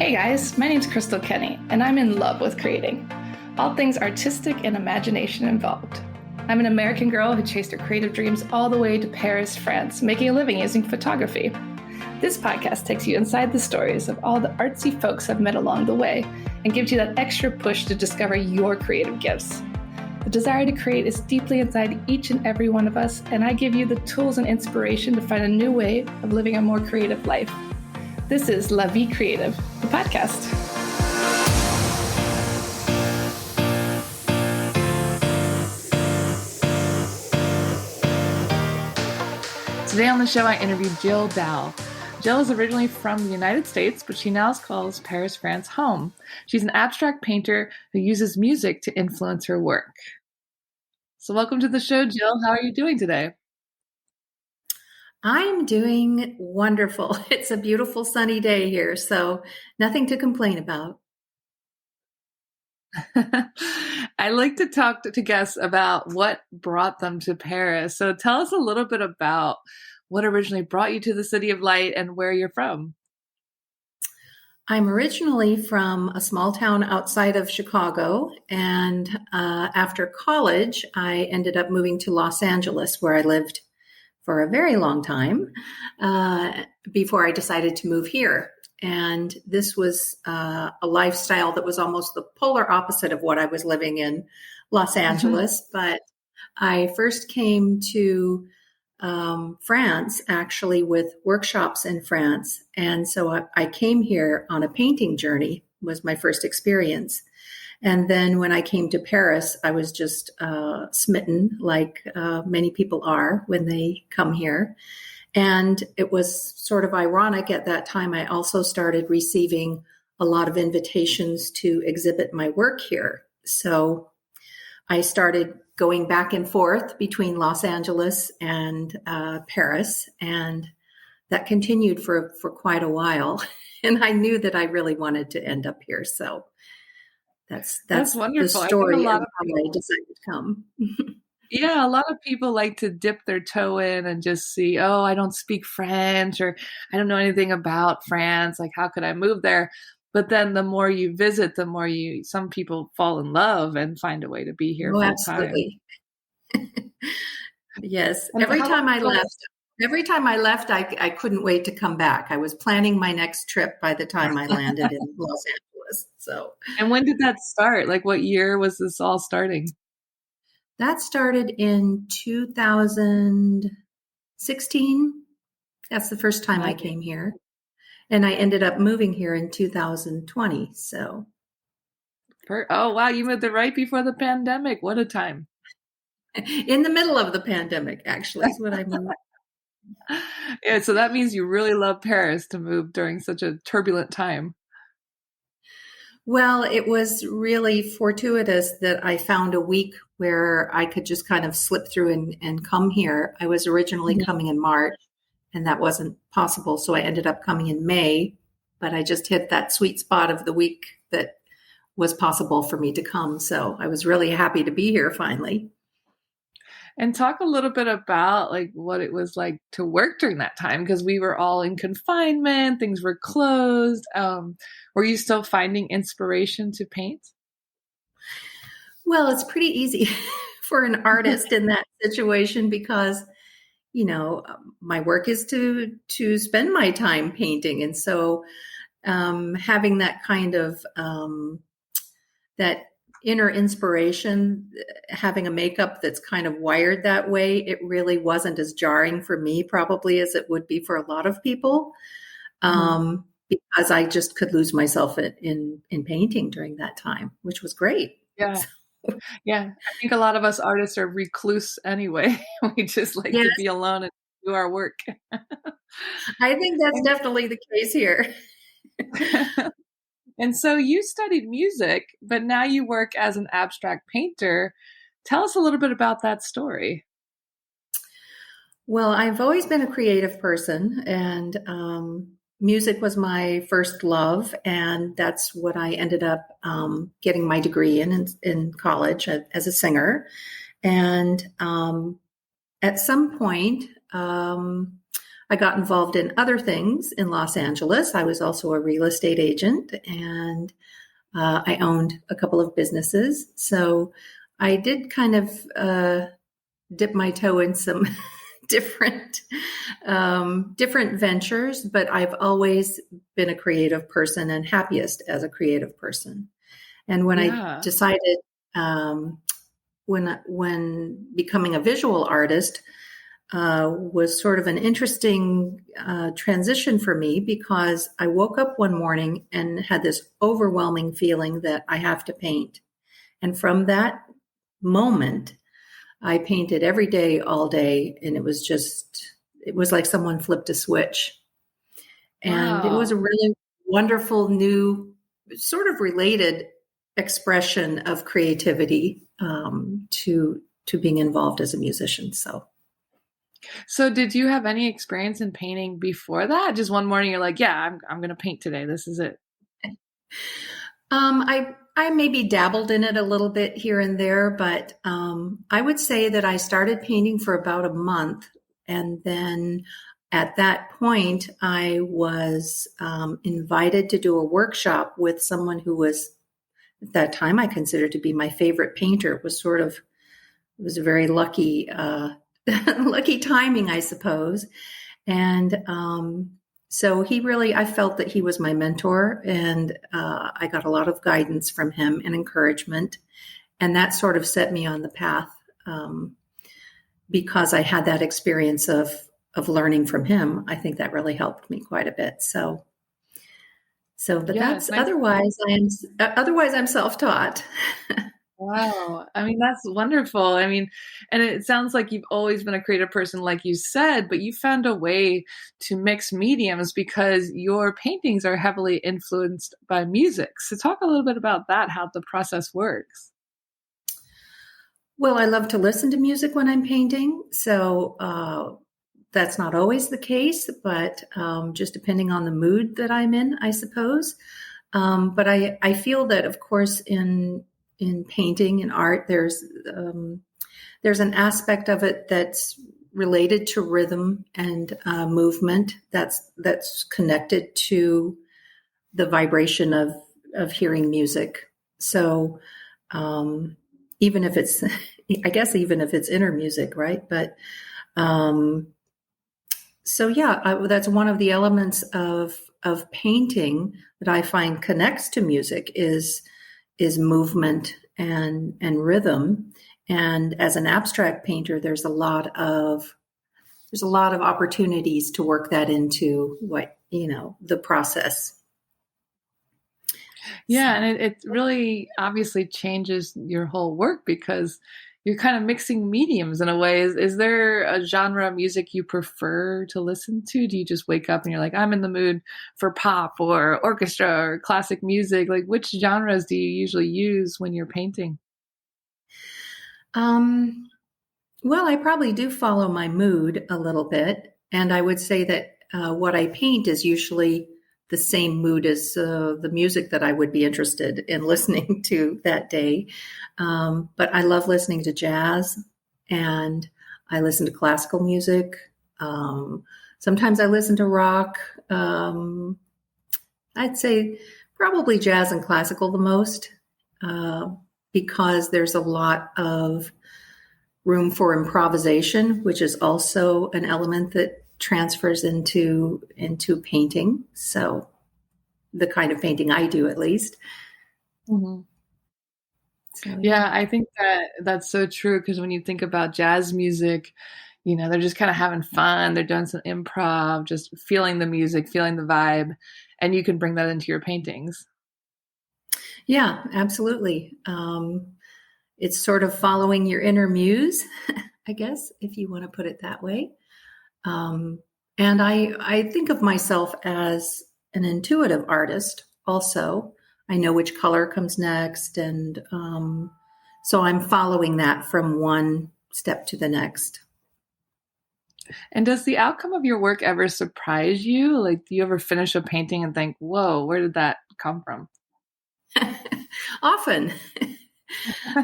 Hey guys, my name's Crystal Kenny, and I'm in love with creating. All things artistic and imagination involved. I'm an American girl who chased her creative dreams all the way to Paris, France, making a living using photography. This podcast takes you inside the stories of all the artsy folks I've met along the way and gives you that extra push to discover your creative gifts. The desire to create is deeply inside each and every one of us, and I give you the tools and inspiration to find a new way of living a more creative life. This is La Vie Creative, the podcast. Today on the show, I interviewed Jill Dowell. Jill is originally from the United States, but she now calls Paris, France home. She's an abstract painter who uses music to influence her work. So welcome to the show, Jill. How are you doing today? I'm doing wonderful. It's a beautiful sunny day here, so nothing to complain about. I like to talk to guests about what brought them to Paris. So tell us a little bit about what originally brought you to the City of Light and where you're from. I'm originally from a small town outside of Chicago, and after college, I ended up moving to Los Angeles, where I lived for a very long time before I decided to move here. And this was a lifestyle that was almost the polar opposite of what I was living in Los Angeles. But I first came to France, actually, with workshops in France. And so I came here on a painting journey, was my first experience. And then when I came to Paris, I was just smitten, like many people are when they come here. And it was sort of ironic at that time. I also started receiving a lot of invitations to exhibit my work here. So I started going back and forth between Los Angeles and Paris, and that continued for quite a while. And I knew that I really wanted to end up here. So that's wonderful. The story of how I decided to come. Yeah, a lot of people like to dip their toe in and just see, oh, I don't speak French, or I don't know anything about France. Like, how could I move there? But then the more you visit, the more some people fall in love and find a way to be here full absolutely. time. Yes. Every time I left, I couldn't wait to come back. I was planning my next trip by the time I landed in Los Angeles. So. And when did that start? Like, what year was this all starting? That started in 2016. That's the first time I came here. And I ended up moving here in 2020. So. Oh, wow. You moved there right before the pandemic. What a time. In the middle of the pandemic, actually, is what I moved. Yeah, so that means you really love Paris to move during such a turbulent time. Well, it was really fortuitous that I found a week where I could just kind of slip through and come here. I was originally coming in March, and that wasn't possible. So I ended up coming in May, but I just hit that sweet spot of the week that was possible for me to come. So I was really happy to be here finally. And talk a little bit about like what it was like to work during that time, because we were all in confinement, things were closed. Were you still finding inspiration to paint? Well, it's pretty easy for an artist in that situation because, you know, my work is to spend my time painting. And so having that kind of that inner inspiration, having a makeup that's kind of wired that way, it really wasn't as jarring for me probably as it would be for a lot of people, because I just could lose myself in painting during that time, which was great. Yeah. Yeah. I think a lot of us artists are recluse anyway. We just like to be alone and do our work. I think that's definitely the case here. And so you studied music, but now you work as an abstract painter. Tell us a little bit about that story. Well, I've always been a creative person, and music was my first love, and that's what I ended up getting my degree in college as a singer. And at some point, I got involved in other things in Los Angeles. I was also a real estate agent, and I owned a couple of businesses. So I did kind of dip my toe in some different different ventures, but I've always been a creative person and happiest as a creative person. And when I Yeah. decided when becoming a visual artist was sort of an interesting transition for me, because I woke up one morning and had this overwhelming feeling that I have to paint. And from that moment, I painted every day, all day, and it was like someone flipped a switch. And it was Wow. a really wonderful, new, sort of related expression of creativity to being involved as a musician. So did you have any experience in painting before that? Just one morning you're like, yeah, I'm going to paint today. This is it. I maybe dabbled in it a little bit here and there, but I would say that I started painting for about a month, and then at that point, I was invited to do a workshop with someone who was, at that time, I considered to be my favorite painter. It was a very lucky, lucky timing, I suppose. And so I felt that he was my mentor, and I got a lot of guidance from him and encouragement. And that sort of set me on the path, because I had that experience of learning from him. I think that really helped me quite a bit. But Yeah, it's that's nice. otherwise I'm self-taught. Wow. I mean, that's wonderful. I mean, and it sounds like you've always been a creative person, like you said, but you found a way to mix mediums because your paintings are heavily influenced by music. So talk a little bit about that, how the process works. Well, I love to listen to music when I'm painting, so that's not always the case, but just depending on the mood that I'm in, I suppose. But I feel that, of course, in painting and art, there's an aspect of it that's related to rhythm and movement. That's connected to the vibration of hearing music. So even if it's, I guess, even if it's inner music, right? But um, so yeah, that's one of the elements of painting that I find connects to music is movement and rhythm. And as an abstract painter, there's a lot of opportunities to work that into the process. Yeah, So. and it really obviously changes your whole work because you're kind of mixing mediums in a way. Is there a genre of music you prefer to listen to? Do you just wake up and you're like, I'm in the mood for pop or orchestra or classic music? Like, which genres do you usually use when you're painting? Um, well, I probably do follow my mood a little bit, and I would say that what I paint is usually the same mood as the music that I would be interested in listening to that day. But I love listening to jazz, and I listen to classical music. Um, Sometimes I listen to rock. I'd say probably jazz and classical the most, uh, because there's a lot of room for improvisation, which is also an element that transfers into painting. So the kind of painting I do, at least. Mhm. So yeah. Yeah, I think that that's so true because when you think about jazz music, they're just kind of having fun. They're doing some improv, just feeling the music, feeling the vibe, and you can bring that into your paintings. Yeah, absolutely. It's sort of following your inner muse, I guess, if you want to put it that way. Um, and I think of myself as an intuitive artist also. I know which color comes next. And so I'm following that from one step to the next. And does the outcome of your work ever surprise you? Like, do you ever finish a painting and think, whoa, where did that come from? Often.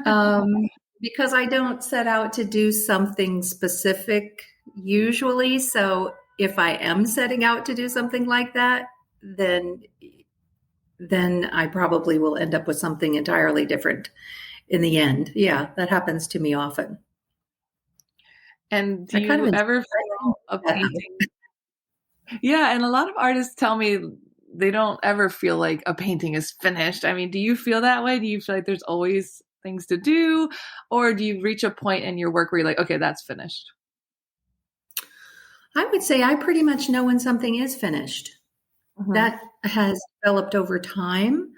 um, because I don't set out to do something specific usually. So if I am setting out to do something like that, then I probably will end up with something entirely different in the end. Yeah, that happens to me often. And do I kind of you enjoy ever feel a that. painting? Yeah, and a lot of artists tell me they don't ever feel like a painting is finished. I mean, do you feel that way? Do you feel like there's always things to do? Or do you reach a point in your work where you're like, okay, that's finished? I would say I pretty much know when something is finished. Hmm. That has developed over time,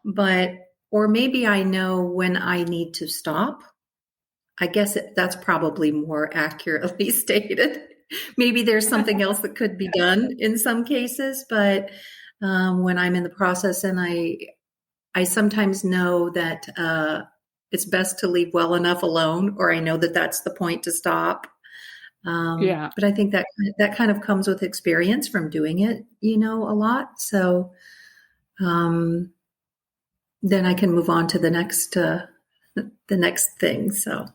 but, or maybe I know when I need to stop. I guess that's probably more accurately stated. Maybe there's something else that could be done in some cases, but when I'm in the process and I sometimes know that it's best to leave well enough alone, or I know that that's the point to stop. Yeah. But I think that kind of comes with experience from doing it, a lot. So um, then I can move on to the next thing. So.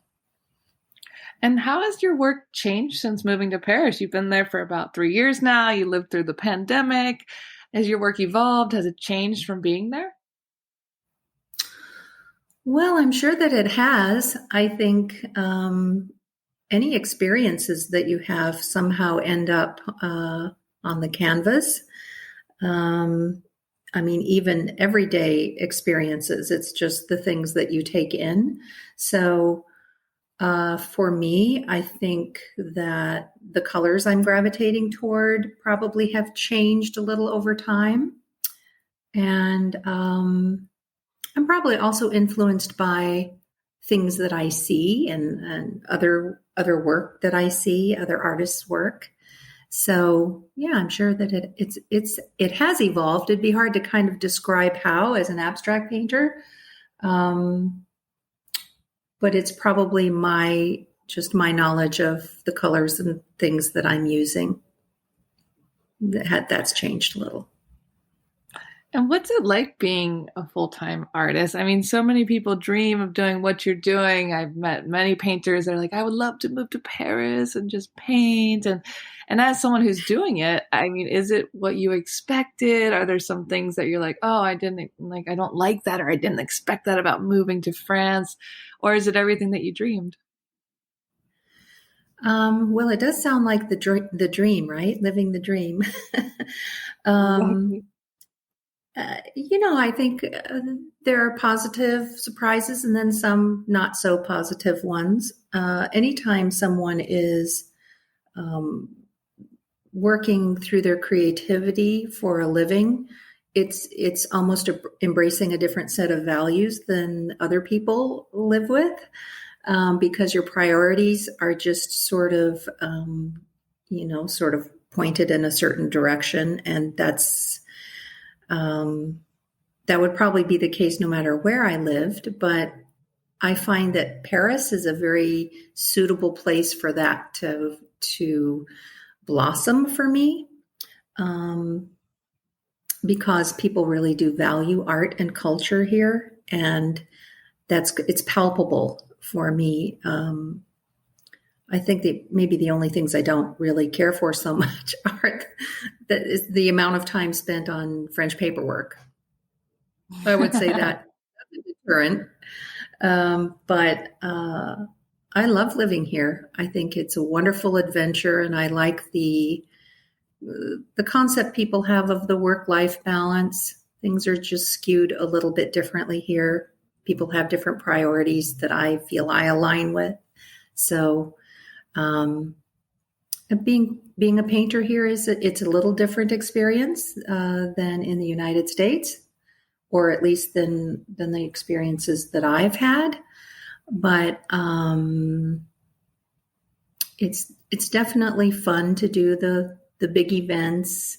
And how has your work changed since moving to Paris? You've been there for about 3 years now. You lived through the pandemic. Has your work evolved? Has it changed from being there? Well, I'm sure that it has. I think any experiences that you have somehow end up on the canvas. Um, I mean, even everyday experiences, it's just the things that you take in. So for me, I think that the colors I'm gravitating toward probably have changed a little over time. And I'm probably also influenced by things that I see and other work that I see, other artists' work. So yeah, I'm sure that it has evolved. It'd be hard to kind of describe how as an abstract painter, um, but it's probably my knowledge of the colors and things that I'm using that's changed a little. And what's it like being a full-time artist? I mean, so many people dream of doing what you're doing. I've met many painters that are like, I would love to move to Paris and just paint. And as someone who's doing it, I mean, is it what you expected? Are there some things that you're like, oh, I didn't like, I don't like that, or I didn't expect that about moving to France? Or is it everything that you dreamed? Well, it does sound like the dream, right? Living the dream. um, Exactly. I think there are positive surprises and then some not so positive ones. Anytime someone is um, working through their creativity for a living, it's almost embracing a different set of values than other people live with, because your priorities are just sort of pointed in a certain direction, and um, that would probably be the case no matter where I lived. But I find that Paris is a very suitable place for that to blossom for me, um, because people really do value art and culture here, and it's palpable for me. I think that maybe the only things I don't really care for so much are that is the amount of time spent on French paperwork. I would say that that's a deterrent. But I love living here. I think it's a wonderful adventure, and I like the concept people have of the work-life balance. Things are just skewed a little bit differently here. People have different priorities that I feel I align with. So, um, being a painter here it's a little different experience than in the United States, or at least than the experiences that I've had. But it's definitely fun to do the big events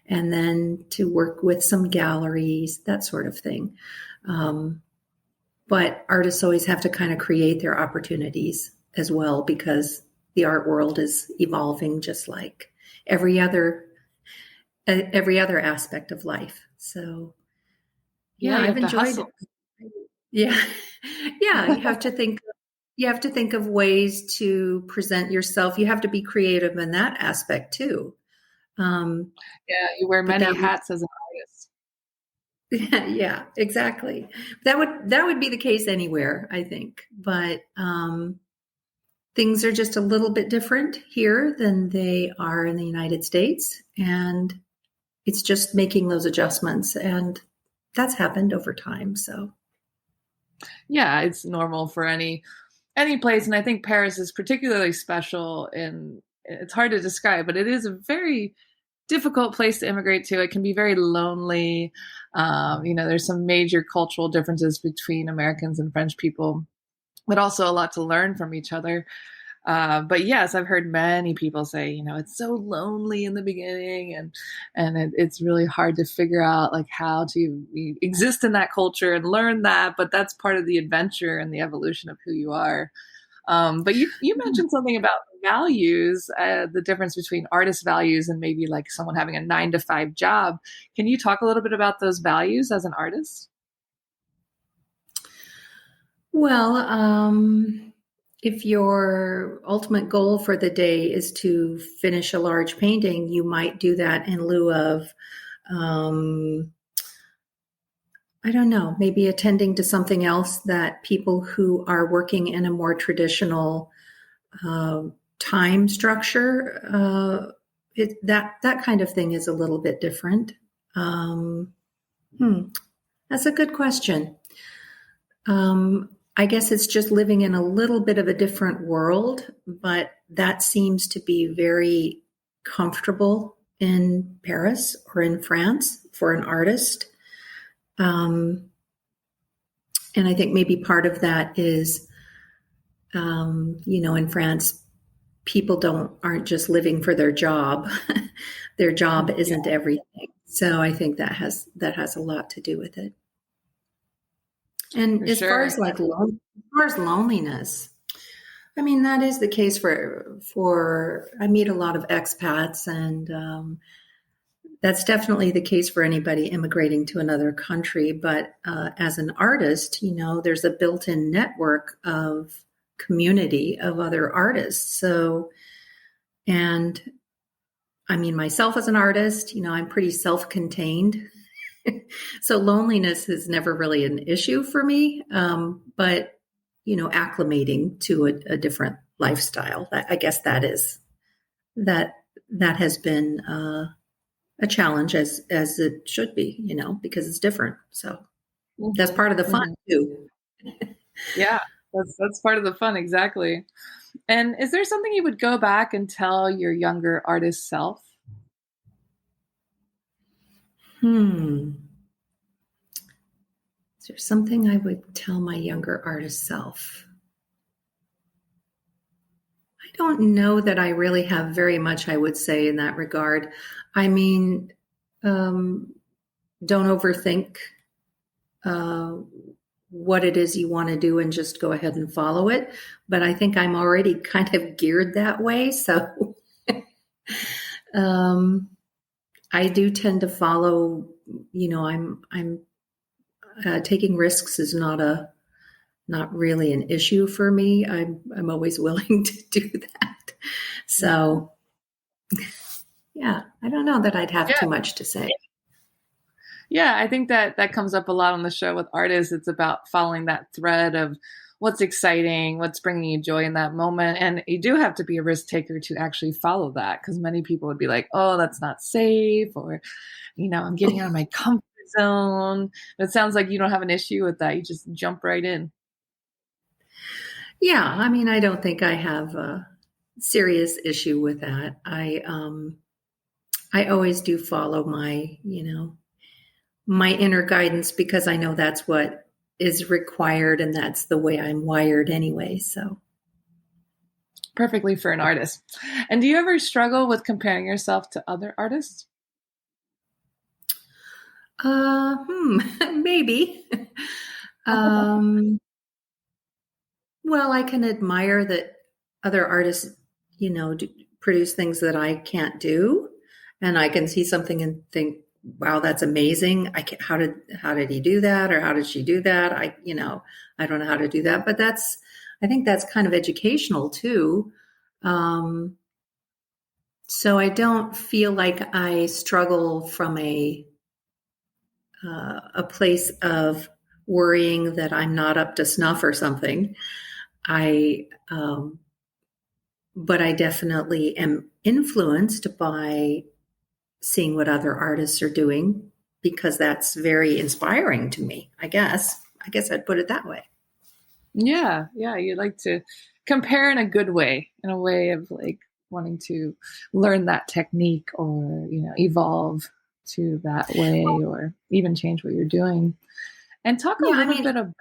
and then to work with some galleries, that sort of thing. Um, but artists always have to kind of create their opportunities as well, because the art world is evolving just like every other every other aspect of life. So Yeah, yeah, you I've have to enjoyed. hustle. Yeah, yeah. You have to think. you have to think of ways to present yourself. You have to be creative in that aspect too. Um, Yeah, you wear but many that would, hats as an artist. yeah, exactly. That would be the case anywhere, I think. But things are just a little bit different here than they are in the United States, and it's just making those adjustments, and that's happened over time. So, Yeah, it's normal for any place, and I think Paris is particularly special. In it's hard to describe, but it is a very difficult place to immigrate to. It can be very lonely. There's some major cultural differences between Americans and French people, but also a lot to learn from each other. But yes, I've heard many people say, it's so lonely in the beginning, and it's really hard to figure out like how to exist in that culture and learn that. But that's part of the adventure and the evolution of who you are. But you mentioned something about values, the difference between artist values and maybe like someone having a 9 to 5 job. Can you talk a little bit about those values as an artist? well, if your ultimate goal for the day is to finish a large painting, you might do that in lieu of, um, I don't know, maybe attending to something else that people who are working in a more traditional uh, time structure, that kind of thing is a little bit different. Um, hmm, that's a good question. I guess it's just living in a little bit of a different world, but that seems to be very comfortable in Paris or in France for an artist. Um, and I think maybe part of that is, in France, people aren't just living for their job. Their job Yeah, isn't everything. So I think that has a lot to do with it. for And as far sure. as loneliness, I mean that is the case for I meet a lot of expats, and that's definitely the case for anybody immigrating to another country. But as an artist, there's a built-in network of community of other artists. So, and I mean, myself as an artist, I'm pretty self-contained. So loneliness is never really an issue for me. But, acclimating to a different lifestyle, I guess that that has been a challenge as it should be, because it's different. So that's Mhm, part of the fun mhm. too. Yeah, that's part of the fun, exactly. And is there something you would go back and tell your younger artist self? Hmm. Is there something I would tell my younger artist self? I don't know that I really have very much I would say in that regard. I mean, um, don't overthink uh, what it is you want to do and just go ahead and follow it. But I think I'm already kind of geared that way. So um, I do tend to follow, I'm taking risks is not really an issue for me. I'm always willing to do that. So yeah, I don't know that I'd have Yeah. too much to say. Yeah, I think that comes up a lot on the show with artists. It's about following that thread of what's exciting, what's bringing you joy in that moment. And you do have to be a risk taker to actually follow that, because many people would be like, oh, that's not safe, or, I'm getting out of my comfort zone. But it sounds like you don't have an issue with that. You just jump right in. Yeah, I mean, I don't think I have a serious issue with that. I always do follow my inner guidance, because I know that's what is required and that's the way I'm wired anyway. So, Perfectly for an artist. And do you ever struggle with comparing yourself to other artists? maybe. um, well, I can admire that other artists, produce things that I can't do, and I can see something and think, "Wow, that's amazing! How did he do that, or how did she do that?" I don't know how to do that, but I think that's kind of educational too. Um, so I don't feel like I struggle from a place of worrying that I'm not up to snuff or something. I, but I definitely am influenced by seeing what other artists are doing because that's very inspiring to me, I guess. I guess I'd put it that way. Yeah, yeah. You like to compare in a good way, in a way of like wanting to learn that technique or, evolve to that way or even change what you're doing. And talk a Yeah, I little mean, bit about,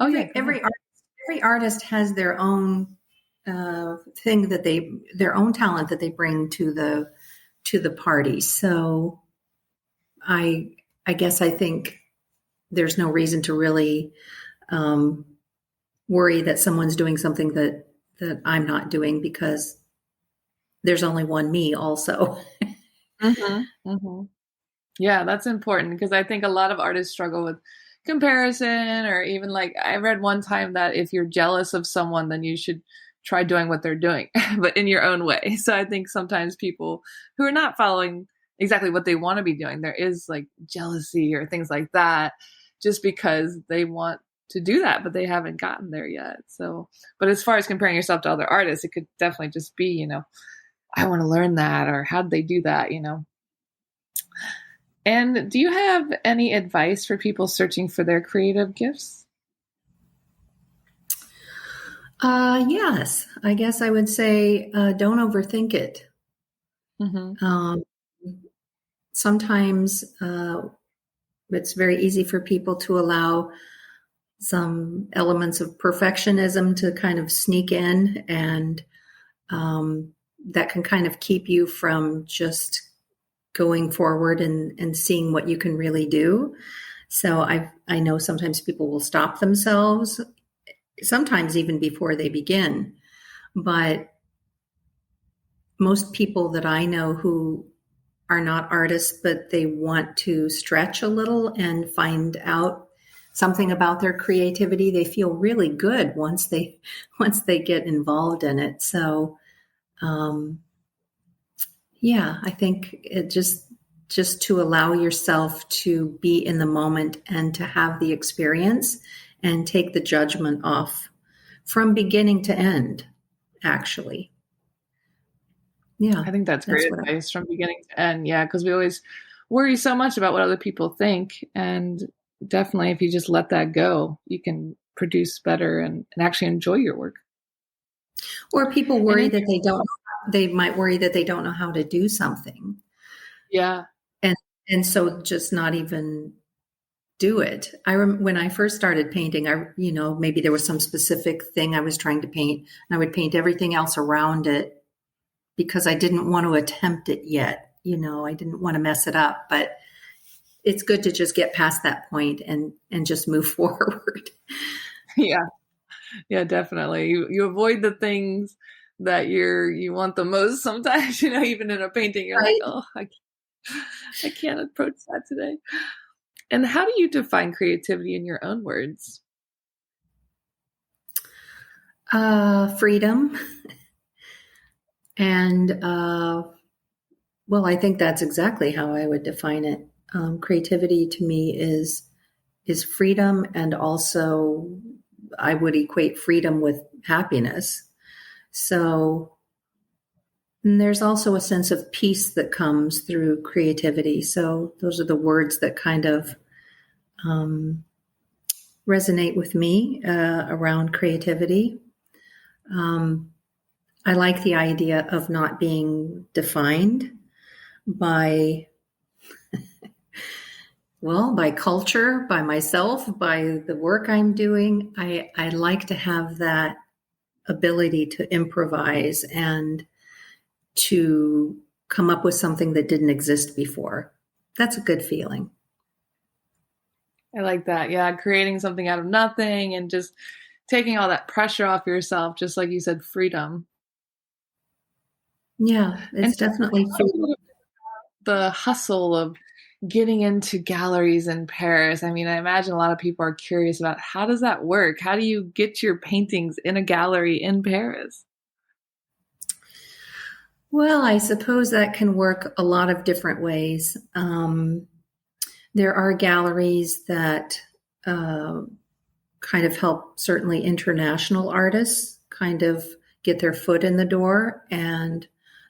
oh yeah, go ahead. every artist has their own thing that their own talent that they bring to the party. So I I guess I think there's no reason to really um, worry that someone's doing something that I'm not doing because there's only one me also. Mm-hmm. Yeah, that's important because I think a lot of artists struggle with comparison, or even like I read one time that if you're jealous of someone, then you should try doing what they're doing, but in your own way. So I think sometimes people who are not following exactly what they want to be doing, there is like jealousy or things like that just because they want to do that, but they haven't gotten there yet. So, but as far as comparing yourself to other artists, it could definitely just be, I want to learn that, or how'd they do that. And do you have any advice for people searching for their creative gifts? Yes, I guess I would say don't overthink it. Mm-hmm. Um, sometimes it's very easy for people to allow some elements of perfectionism to kind of sneak in, and that can kind of keep you from just going forward and seeing what you can really do. So I know sometimes people will stop themselves, sometimes even before they begin. But most people that I know who are not artists, but they want to stretch a little and find out something about their creativity, they feel really good once they get involved in it. So um, yeah, I think it just to allow yourself to be in the moment and to have the experience and take the judgment off from beginning to end, actually. Yeah, I think that's that's great what I advice from beginning to end. Yeah, because we always worry so much about what other people think. And definitely, if you just let that go, you can produce better and actually enjoy your work. or people And worry in, that they might worry that they don't know how to do something. yeah. And and so just not even do it. When I first started painting, maybe there was some specific thing I was trying to paint, and I would paint everything else around it because I didn't want to attempt it yet. I didn't want to mess it up, but it's good to just get past that point and just move forward. Yeah. Yeah, definitely. You avoid the things that you want the most sometimes, even in a painting, you're like, Right. oh, I can't approach that today. And how do you define creativity in your own words? Freedom. And well, I think that's exactly how I would define it. Creativity to me is freedom, and also I would equate freedom with happiness. So and there's also a sense of peace that comes through creativity. So those are the words that kind of um, resonate with me around creativity. Um, I like the idea of not being defined by, well, by culture, by myself, by the work I'm doing. I like to have that ability to improvise and to come up with something that didn't exist before. That's a good feeling. I like that. Yeah, creating something out of nothing and just taking all that pressure off yourself, just like you said, freedom. Yeah, And it's talk definitely a little bit the hustle of getting into galleries in Paris. I mean, I imagine a lot of people are curious about how does that work? How do you get your paintings in a gallery in Paris? Well, I suppose that can work a lot of different ways. There are galleries that kind of help certainly international artists kind of get their foot in the door, and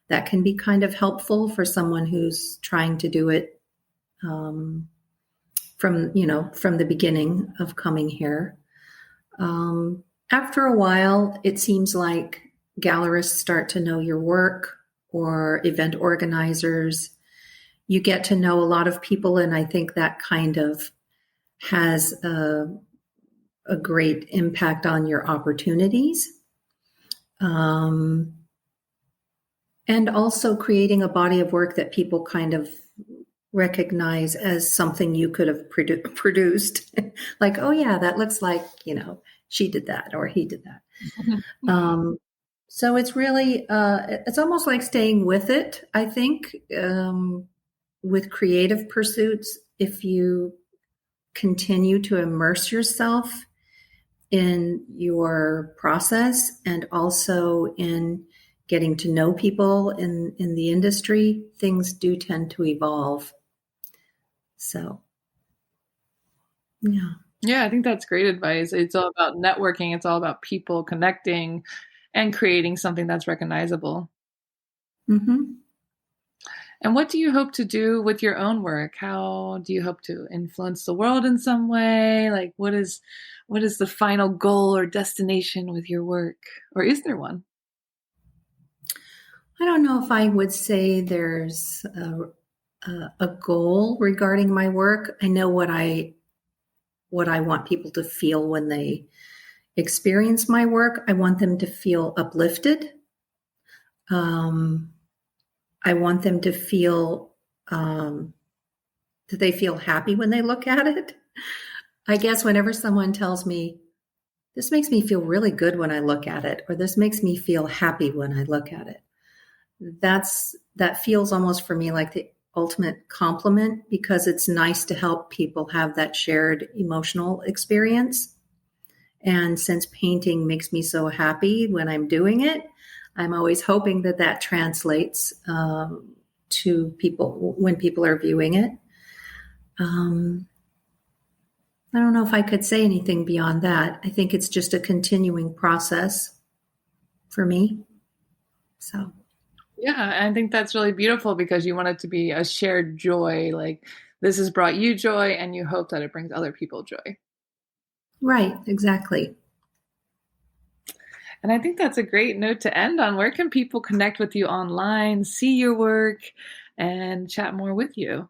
that can be kind of helpful for someone who's trying to do it from the beginning of coming here. After a while, it seems like gallerists start to know your work, or event organizers. You get to know a lot of people, and I think that kind of has a great impact on your opportunities. And also creating a body of work that people kind of recognize as something you could have produced. Like, oh yeah, that looks like, she did that or he did that. So it's really, it's almost like staying with it, I think, with creative pursuits. If you continue to immerse yourself in your process and also in getting to know people in the industry, things do tend to evolve. So, yeah. Yeah, I think that's great advice. It's all about networking. It's all about people connecting and creating something that's recognizable. Mm-hmm. And what do you hope to do with your own work? How do you hope to influence the world in some way? Like, what is the final goal or destination with your work? Or is there one? I don't know if I would say there's a goal regarding my work. I know what I want people to feel when they experience my work. I want them to feel uplifted. I want them to feel that they feel happy when they look at it. I guess whenever someone tells me, this makes me feel really good when I look at it, or this makes me feel happy when I look at it, that feels almost for me like the ultimate compliment, because it's nice to help people have that shared emotional experience. And since painting makes me so happy when I'm doing it, I'm always hoping that translates to people when people are viewing it. I don't know if I could say anything beyond that. I think it's just a continuing process for me. So. Yeah, I think that's really beautiful because you want it to be a shared joy. Like, this has brought you joy and you hope that it brings other people joy. Right, exactly. And I think that's a great note to end on. Where can people connect with you online, see your work, and chat more with you?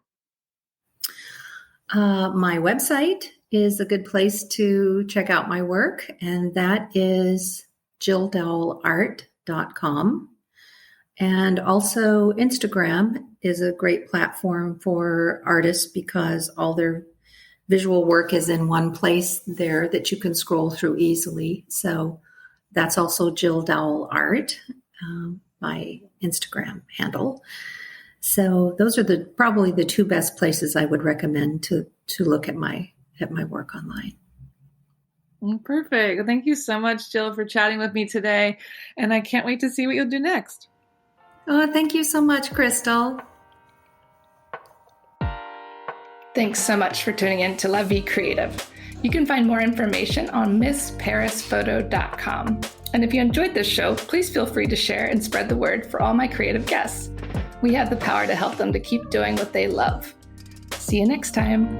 My website is a good place to check out my work, and that is jilldowellart.com. And also Instagram is a great platform for artists because all their visual work is in one place there that you can scroll through easily. So that's also Jill Dowell Art, my Instagram handle. So those are probably the two best places I would recommend to look at my work online. Perfect. Thank you so much, Jill, for chatting with me today. And I can't wait to see what you'll do next. Oh, thank you so much, Crystal. Thanks so much for tuning in to La Vie Creative. You can find more information on MissParisPhoto.com. And if you enjoyed this show, please feel free to share and spread the word for all my creative guests. We have the power to help them to keep doing what they love. See you next time.